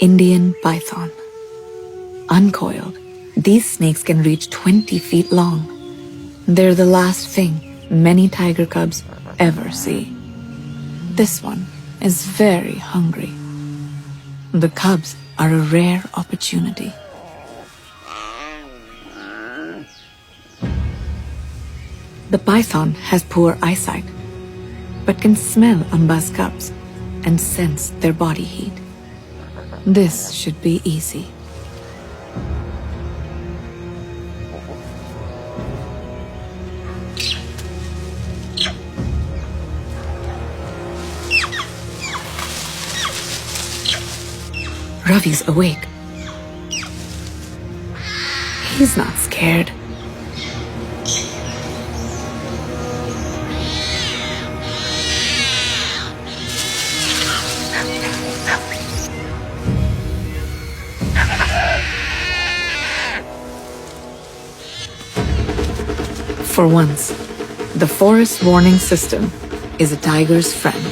Indian python. Uncoiled, these snakes can reach 20 feet long. They're the last thing many tiger cubs ever see. This one is very hungry. The cubs are a rare opportunity. The python has poor eyesight, but can smell Amba's cubs and sense their body heat. This should be easy. Ravi's awake. He's not scared. For once, the forest warning system is a tiger's friend.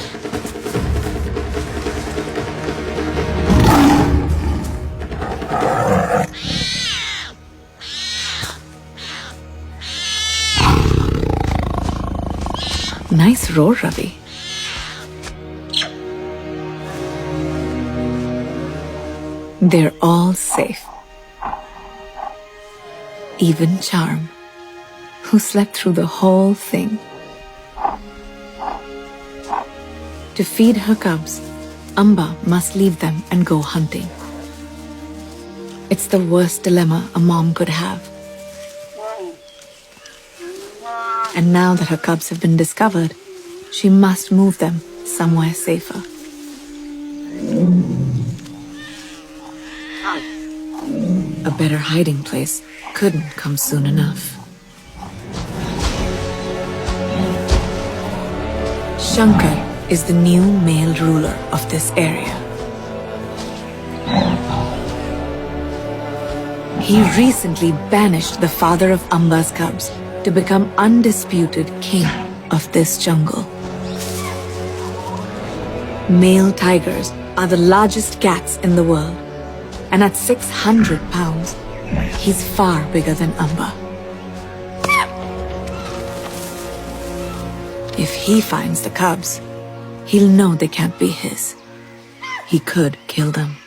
Nice roar, Ravi. They're all safe. Even Charm, who slept through the whole thing. To feed her cubs, Amba must leave them and go hunting. It's the worst dilemma a mom could have. And now that her cubs have been discovered, she must move them somewhere safer. A better hiding place couldn't come soon enough. Shankar is the new male ruler of this area. He recently banished the father of Amba's cubs to become undisputed king of this jungle. Male tigers are the largest cats in the world, and at 600 pounds, he's far bigger than Amba. If he finds the cubs, he'll know they can't be his. He could kill them.